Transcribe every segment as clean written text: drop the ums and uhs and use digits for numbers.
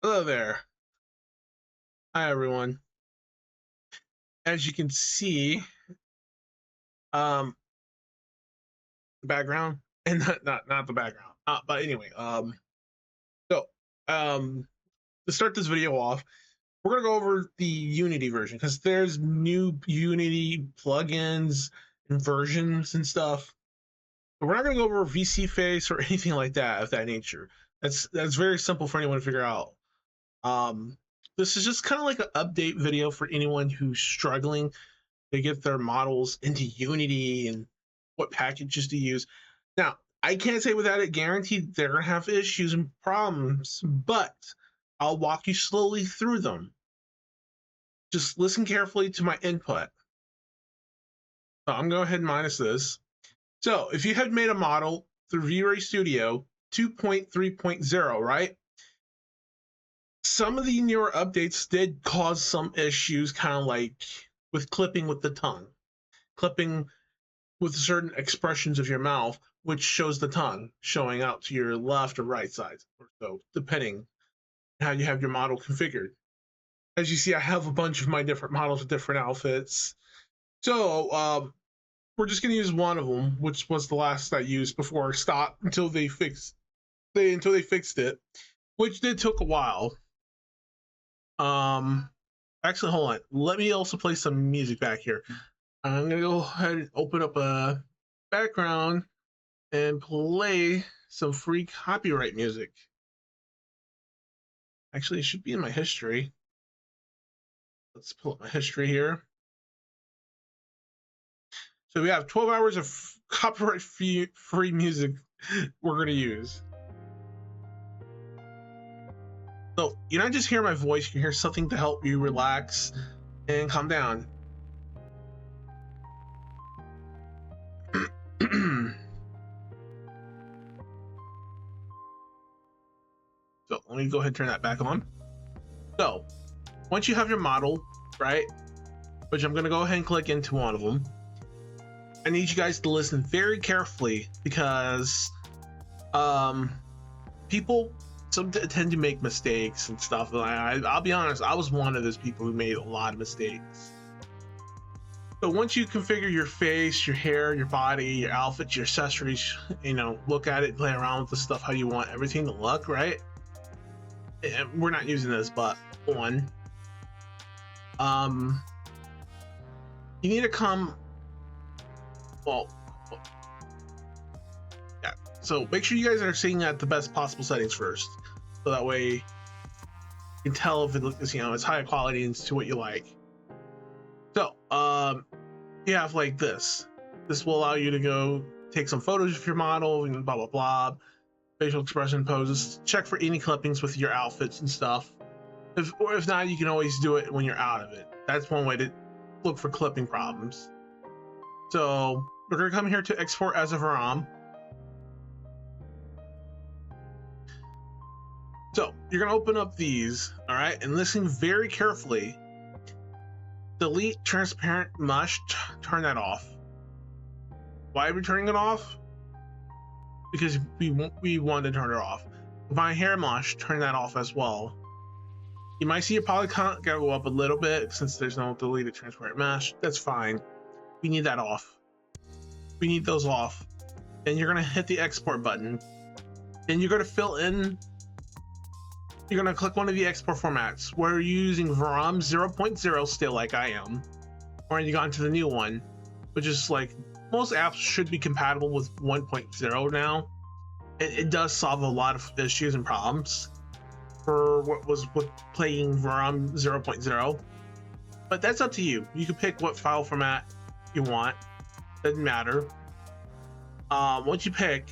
Hello there. Hi everyone. As you can see, background and not the background. But anyway, so to start this video off, we're gonna go over the Unity version because there's new Unity plugins and versions and stuff. But we're not gonna go over VC face or anything like that of that nature. That's very simple for anyone to figure out. This is just kind of like an update video for anyone who's struggling to get their models into Unity and what packages to use. Now, I can't say without it guaranteed they're gonna have issues and problems, but I'll walk you slowly through them. Just listen carefully to my input. So I'm going to go ahead and minus this. So if you had made a model through Visual Studio 2.3.0, right? Some of the newer updates did cause some issues, kind of like with clipping with the tongue, clipping with certain expressions of your mouth, which shows the tongue showing out to your left or right side, or so, depending on how you have your model configured. As you see, I have a bunch of my different models with different outfits. So we're just going to use one of them, which was the last I used before I stopped until they fixed it, which did took a while. Actually, hold on. Let me also play some music back here. I'm gonna go ahead and open up a background and play some free copyright music. Actually, it should be in my history. Let's pull up my history here. So we have 12 hours of copyright free music we're gonna use. So you not just hear my voice, you can hear something to help you relax and calm down. So let me go ahead and turn that back on. So once you have your model, right, which I'm going to go ahead and click into one of them, I need you guys to listen very carefully because people tend to make mistakes and stuff. I'll be honest, I was one of those people who made a lot of mistakes. So once you configure your face, your hair, your body, your outfit, your accessories, you know, look at it, play around with the stuff how you want everything to look, right? And we're not using this, but one, you need to come, well, yeah. So make sure you guys are seeing at the best possible settings first, so that way you can tell if it looks, you know, it's high quality and to what you like. So you have like this. This will allow you to go take some photos of your model and blah blah blah. Facial expression poses. Check for any clippings with your outfits and stuff. If not, you can always do it when you're out of it. That's one way to look for clipping problems. So we're gonna come here to export as a ROM. So you're gonna open up these, all right, and listen very carefully. Delete transparent mesh, turn that off. Why are we turning it off? Because we want to turn it off. Combine hair mesh, turn that off as well. You might see your poly count go up a little bit since there's no deleted transparent mesh. That's fine. We need that off. We need those off. And you're gonna hit the export button. And you're gonna fill in. You're gonna click one of the export formats. We're using VROM 0.0 still, like I am. Or you got into the new one, which is like most apps should be compatible with 1.0 now. It does solve a lot of issues and problems for what was with playing VROM 0.0. But that's up to you. You can pick what file format you want. Doesn't matter. Once you pick,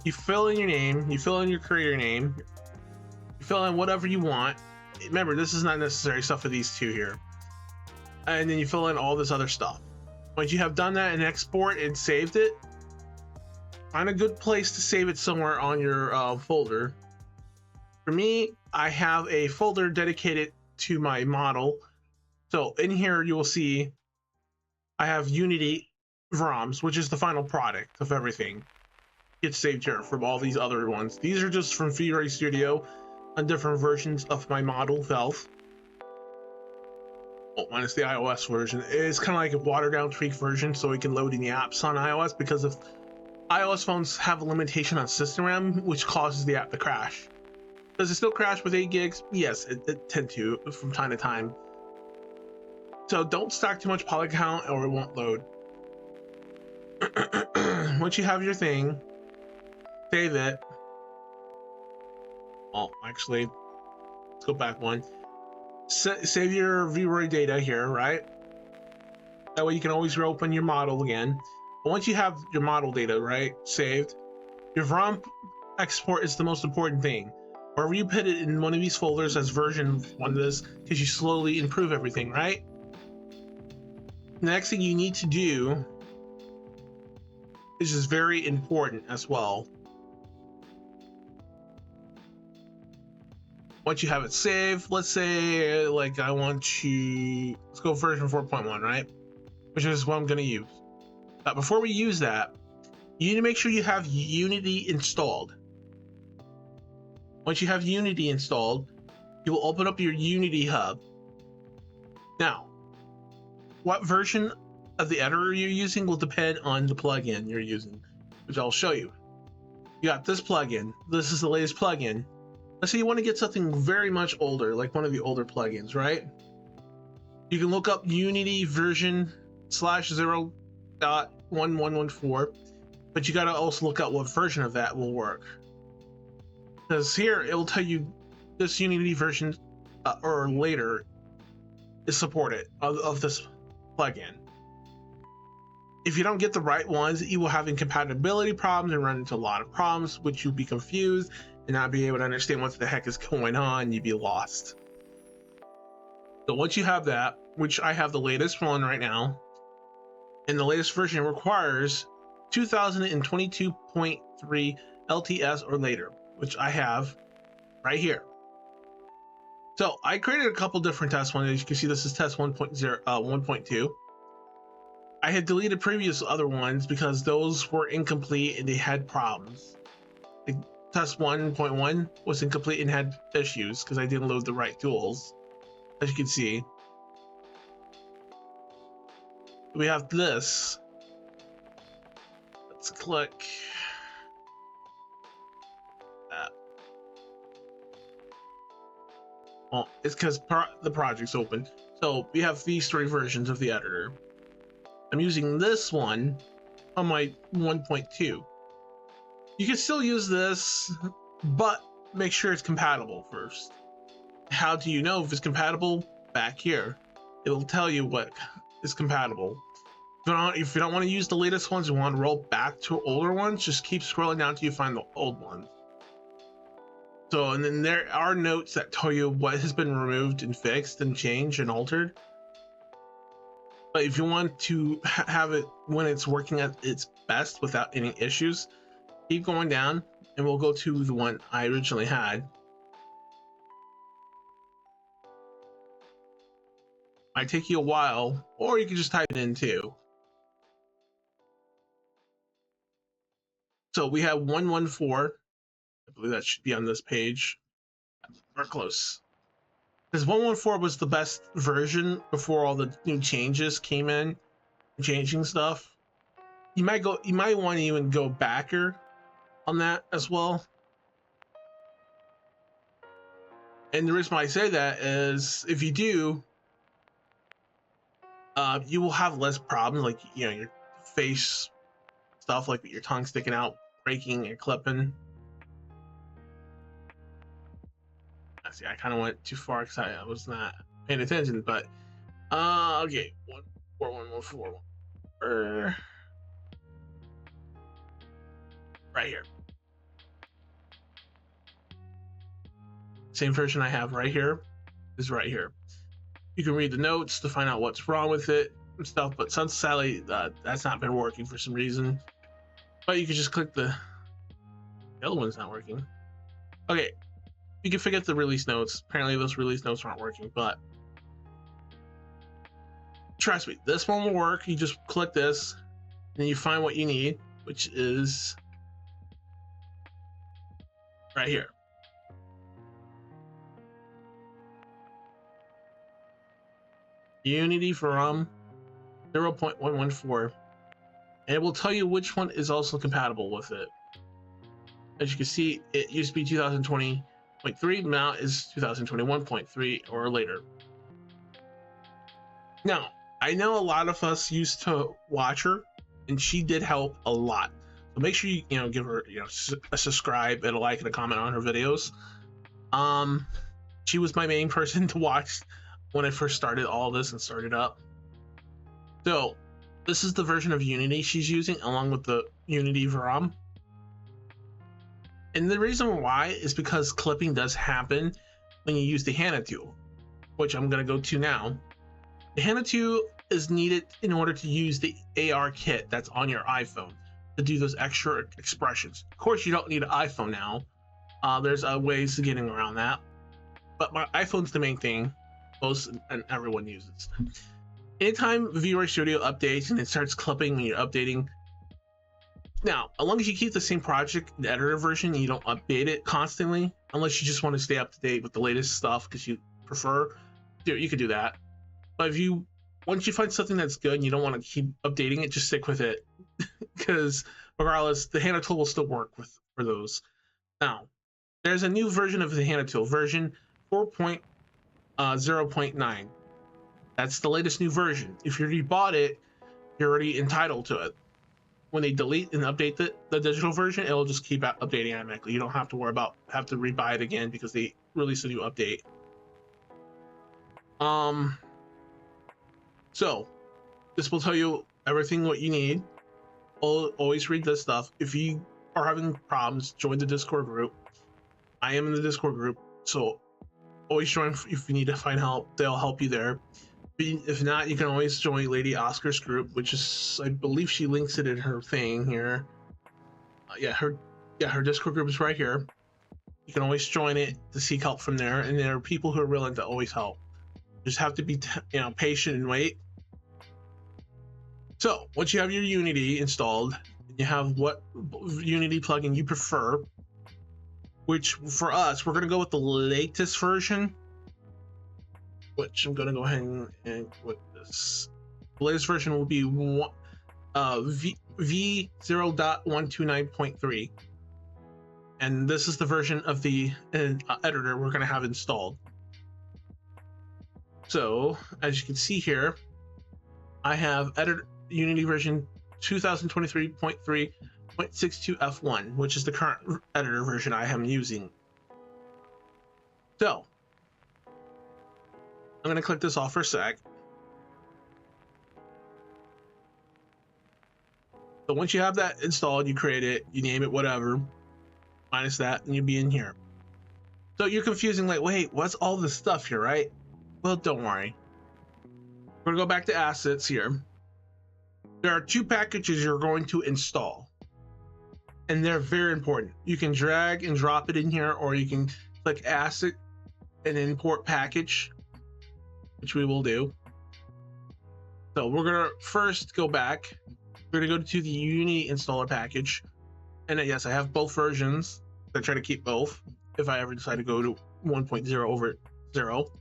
you fill in your name, you fill in your creator name, you fill in whatever you want. Remember, this is not necessary stuff for these two here. And then you fill in all this other stuff. Once you have done that and export and saved it, find a good place to save it somewhere on your folder. For me, I have a folder dedicated to my model. So in here, you will see I have Unity VROMs, which is the final product of everything. It's saved here from all these other ones. These are just from Visual Studio. on different versions of my model, Velfe. Well, minus the iOS version. It's kind of like a watered down tweak version, so we can load in the apps on iOS, because if iOS phones have a limitation on system RAM, which causes the app to crash. Does it still crash with 8 gigs? Yes, it tend to from time to time. So don't stack too much poly count or it won't load. Once you have your thing, save it. Oh, actually, let's go back one. Save your VROI data here, right? That way you can always reopen your model again. But once you have your model data, right, saved, your ROM export is the most important thing. Wherever you put it in one of these folders as version one of this, because you slowly improve everything, right? The next thing you need to do, which is very important as well. Once you have it saved, let's say like I want to, let's go version 4.1, right? Which is what I'm going to use. But before we use that, you need to make sure you have Unity installed. Once you have Unity installed, you will open up your Unity hub. Now, what version of the editor you're using will depend on the plugin you're using, which I'll show you. You got this plugin. This is the latest plugin. Let's say you want to get something very much older, like one of the older plugins, right? You can look up Unity version /0.1114, but you got to also look up what version of that will work. Because here it will tell you this Unity version or later is supported of this plugin. If you don't get the right ones, you will have incompatibility problems and run into a lot of problems, which you'll be confused and not be able to understand what the heck is going on. You'd be lost. So once you have that, which I have the latest one right now, and the latest version requires 2022.3 LTS or later, which I have right here. So I created a couple different test ones. As you can see, this is test 1.2. I had deleted previous other ones because those were incomplete and they had problems. Like test 1.1 was incomplete and had issues because I didn't load the right tools. As you can see, we have this. Let's click that. Well, it's because the project's open. So we have these 3 versions of the editor. I'm using this one on my 1.2. You can still use this, but make sure it's compatible first. How do you know if it's compatible? Back here, it'll tell you what is compatible. If you don't want to use the latest ones, you want to roll back to older ones, just keep scrolling down till you find the old ones. So, and then there are notes that tell you what has been removed and fixed and changed and altered. But if you want to have it when it's working at its best without any issues, keep going down and we'll go to the one I originally had. Might take you a while, or you can just type it in too. So we have 114. I believe that should be on this page. We're close. Because 114 was the best version before all the new changes came in, changing stuff. You might want to even go backer on that as well. And the reason why I say that is if you do, you will have less problems, like your face stuff, like your tongue sticking out, breaking and clipping. See, I kind of went too far because I was not paying attention, but okay, 14114 right here. Same version I have right here is right here. You can read the notes to find out what's wrong with it and stuff, but sadly that's not been working for some reason. But you can just click the other one's not working. Okay, you can forget the release notes. Apparently those release notes aren't working, but trust me, this one will work. You just click this and you find what you need, which is right here. Unity from 0.114, and it will tell you which one is also compatible with it. As you can see, it used to be 2020.3, now is 2021.3 or later. Now, I know a lot of us used to watch her, and she did help a lot. So make sure you give her a subscribe and a like and a comment on her videos. She was my main person to watch when I first started all this and started up. So this is the version of Unity she's using, along with the Unity VROM. And the reason why is because clipping does happen when you use the Hana tool, which I'm going to go to now. The Hana tool is needed in order to use the ARKit that's on your iPhone to do those extra expressions. Of course, you don't need an iPhone now. There's ways of getting around that, but my iPhone's the main thing most and everyone uses. Anytime Visual Studio updates and it starts clipping when you're updating. Now, as long as you keep the same project, the editor version, and you don't update it constantly, unless you just want to stay up to date with the latest stuff because you prefer, you could do that. But if you, once you find something that's good and you don't want to keep updating it, just stick with it, because regardless, the Hana tool will still work for those. Now, there's a new version of the Hana tool, version 4.0.9. That's the latest new version. If you already bought it, you're already entitled to it. When they delete and update the digital version, it'll just keep updating automatically. You don't have to worry about have to rebuy it again because they release a new update. So this will tell you everything what you need. Always read this stuff. If you are having problems, join the Discord group. I am in the Discord group, so always join if you need to find help. They'll help you there. If not, you can always join Lady Oscar's group, which is, I believe she links it in her thing here. Her Discord group is right here. You can always join it to seek help from there, and there are people who are willing to always help. You just have to be patient and wait. So once you have your Unity installed, you have what Unity plugin you prefer, which for us, we're going to go with the latest version, which I'm going to go ahead and with this. The latest version will be V0.129.3, and this is the version of the editor we're going to have installed. So as you can see here, I have Unity version 2023.3.62 F1, which is the current editor version I am using. So I'm going to click this off for a sec. So once you have that installed, you create it, you name it whatever, minus that, and you'll be in here. So you're confusing, like, wait, what's all this stuff here, right? Well, don't worry. We're going to go back to assets here. There are two packages you're going to install, and they're very important. You can drag and drop it in here, or you can click asset and import package, which we will do. So we're gonna first go back. We're gonna go to the Unity installer package, and yes, I have both versions. I try to keep both if I ever decide to go to 1.0 over 0.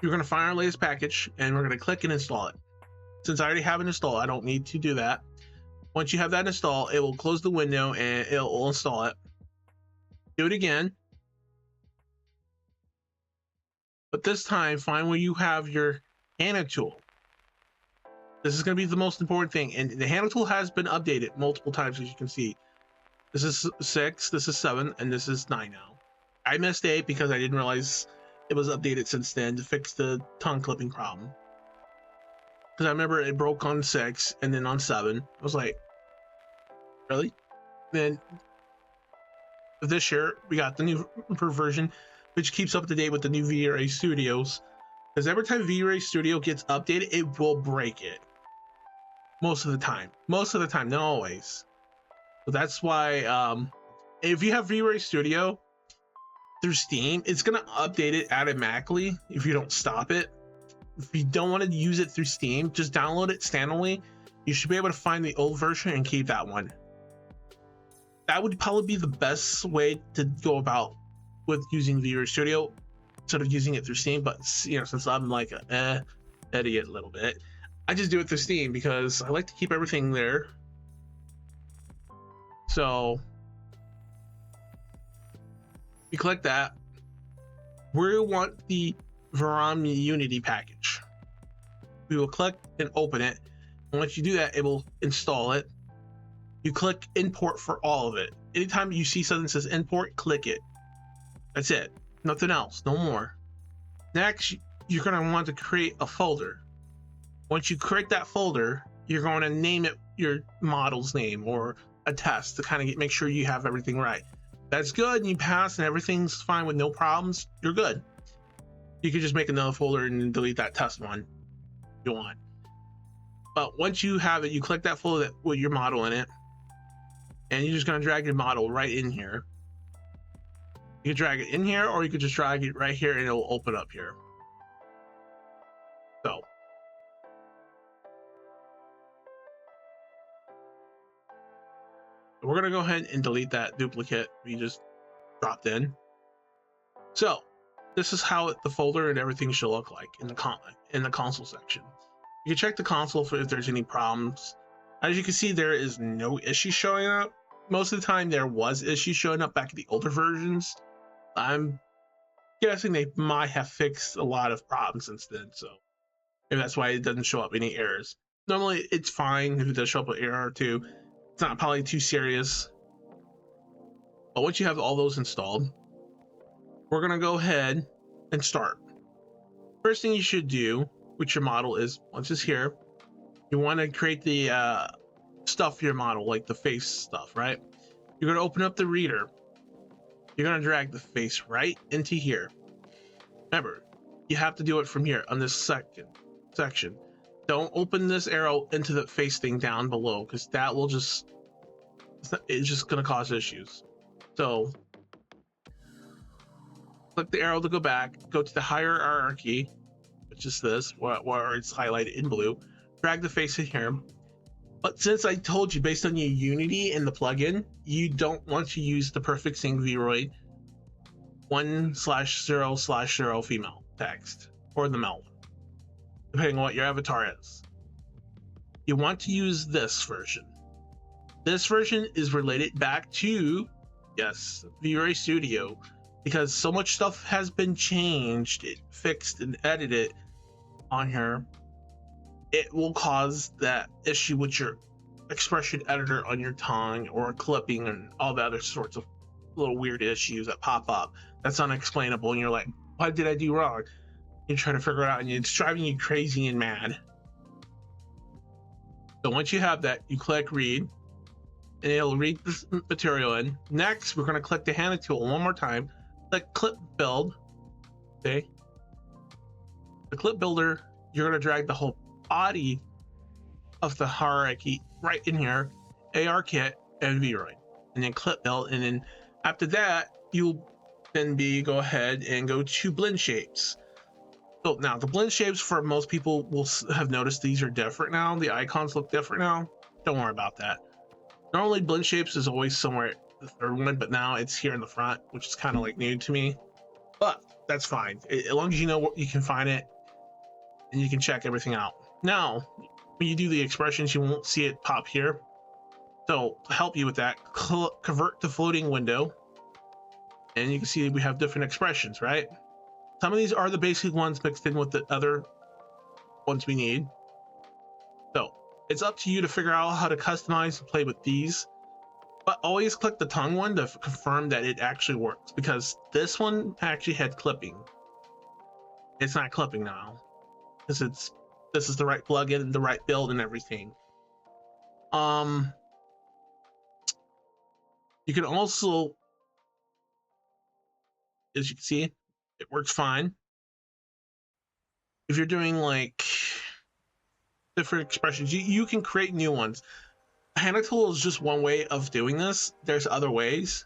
You're gonna find our latest package, and we're gonna click and install it. Since I already have it installed, I don't need to do that. Once you have that installed, it will close the window and it will install it. Do it again. But this time, find where you have your Hana tool. This is going to be the most important thing. And the Hana tool has been updated multiple times, as you can see. This is 6, this is 7, and this is 9 now. I missed 8 because I didn't realize it was updated since then to fix the tongue clipping problem. Because I remember it broke on 6 and then on 7. I was like, really? Then this year, we got the new version, which keeps up to date with the new V-Ray Studios. Because every time V-Ray Studio gets updated, it will break it. Most of the time. Most of the time, not always. So that's why, if you have V-Ray Studio through Steam, it's going to update it automatically if you don't stop it. If you don't want to use it through Steam, just download it standalone. You should be able to find the old version and keep that one. That would probably be the best way to go about with using Visual Studio instead of using it through Steam. But since I'm like, edit it a little bit. I just do it through Steam because I like to keep everything there. So you click that. We want the Veram Unity package. We will click and open it. And once you do that, it will install it. You click import for all of it. Anytime you see something that says import, click it. That's it. Nothing else. No more. Next, you're going to want to create a folder. Once you create that folder, you're going to name it your model's name or a test to kind of make sure you have everything right. That's good and you pass and everything's fine with no problems, you're good. You can just make another folder and delete that test one if you want. But once you have it, you click that folder with your model in it, and you're just going to drag your model right in here. You can drag it in here, or you could just drag it right here and it'll open up here. So we're going to go ahead and delete that duplicate we just dropped in. So this is how the folder and everything should look like in the console section. You can check the console for if there's any problems. As you can see, there is no issue showing up. Most of the time there was issues showing up back in the older versions. I'm guessing they might have fixed a lot of problems since then, so maybe that's why it doesn't show up any errors. Normally it's fine if it does show up an error or two. It's not probably too serious. But once you have all those installed, we're going to go ahead and start. First thing you should do with your model is, once it's here, you want to create the stuff for your model, like the face stuff, right? You're going to open up the reader. You're going to drag the face right into here. Remember, you have to do it from here on this section. Don't open this arrow into the face thing down below, because that will just, it's just going to cause issues. So click the arrow to go back, go to the hierarchy, which is this, where it's highlighted in blue. Drag the face in here. But since I told you, based on your Unity and the plugin, you don't want to use the perfect sync Vroid 1/0/0 female text, or the male, depending on what your avatar is. You want to use this version. This version is related back to, yes, Visual Studio, because so much stuff has been changed, fixed, and edited on here. It will cause that issue with your expression editor on your tongue or clipping and all the other sorts of little weird issues that pop up. That's unexplainable, and you're like, what did I do wrong? You're trying to figure it out, and it's driving you crazy and mad. So once you have that, you click read, and it'll read this material in. Next, we're going to click the hand tool one more time. Click clip build. Okay. The clip builder, you're going to drag the whole body of the hierarchy right in here, ARKit and Vroid, and then clip build, and then after that you'll then go ahead and go to blend shapes. So now the blend shapes, for most people will have noticed, these are different now. The icons look different now. Don't worry about that. Normally blend shapes is always somewhere the third one, but now it's here in the front, which is kind of like new to me, but that's fine as long as you know what you can find it and you can check everything out. Now when you do the expressions, you won't see it pop here. So to help you with that, convert to floating window, and you can see we have different expressions, right? Some of these are the basic ones mixed in with the other ones we need. So it's up to you to figure out how to customize and play with these, but always click the tongue one to confirm that it actually works, because this one actually had clipping. It's not clipping now, because this is the right plugin, the right build, and everything. You can also, as you can see, it works fine. If you're doing like different expressions, you can create new ones. Hand tool is just one way of doing this. There's other ways.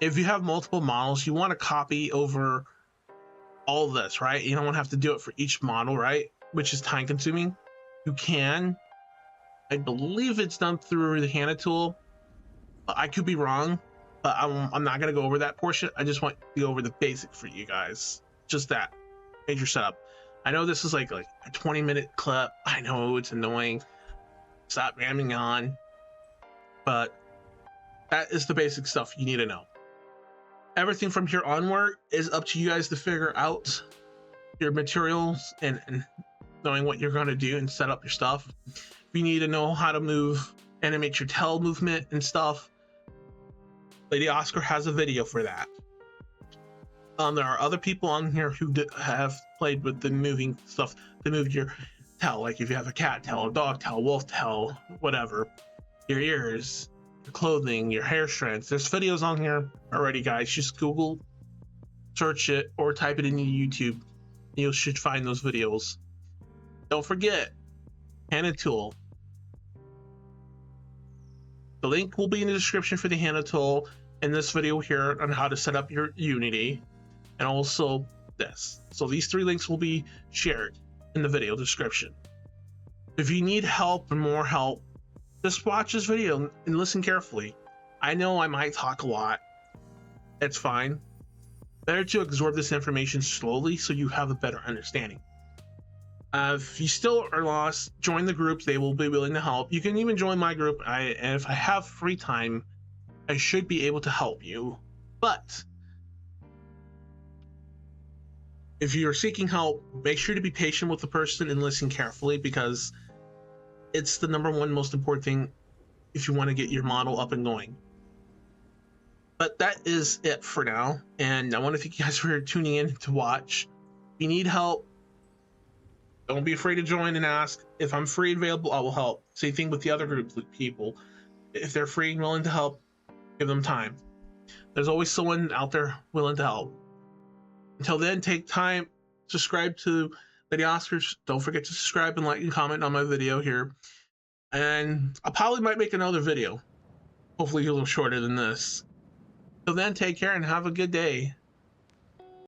If you have multiple models, you want to copy over all this, right? You don't want to have to do it for each model, right? Which is time consuming. You can. I believe it's done through the hand tool. I could be wrong, but I'm not going to go over that portion. I just want to go over the basic for you guys. Just that major setup. I know this is like a 20-minute clip. I know it's annoying. Stop ramming on. But that is the basic stuff you need to know. Everything from here onward is up to you guys to figure out your materials and knowing what you're going to do and set up your stuff. If you need to know how to move, animate your tail movement and stuff, Lady Oscar has a video for that. There are other people on here who have played with the moving stuff to move your tail, like if you have a cat tail, a dog tail, wolf tail, whatever, your ears, your clothing, your hair strands. There's videos on here already, guys. Just Google, search it, or type it into YouTube. You should find those videos. Don't forget, Hand tool. The link will be in the description for the Hand tool in this video here on how to set up your Unity, and also this. So these 3 links will be shared in the video description. If you need help or more help, just watch this video and listen carefully. I know I might talk a lot. It's fine. Better to absorb this information slowly so you have a better understanding. If you still are lost, join the group. They will be willing to help. You can even join my group. And if I have free time, I should be able to help you. But if you're seeking help, make sure to be patient with the person and listen carefully, because it's the #1 most important thing if you want to get your model up and going. But that is it for now, and I want to thank you guys for tuning in to watch. If you need help, don't be afraid to join and ask. If I'm free and available, I will help. Same thing with the other groups of people. If they're free and willing to help, give them time. There's always someone out there willing to help. Until then, take time, subscribe to Lady Oscars. Don't forget to subscribe and like and comment on my video here. And I probably might make another video. Hopefully a little shorter than this. Till then, take care and have a good day.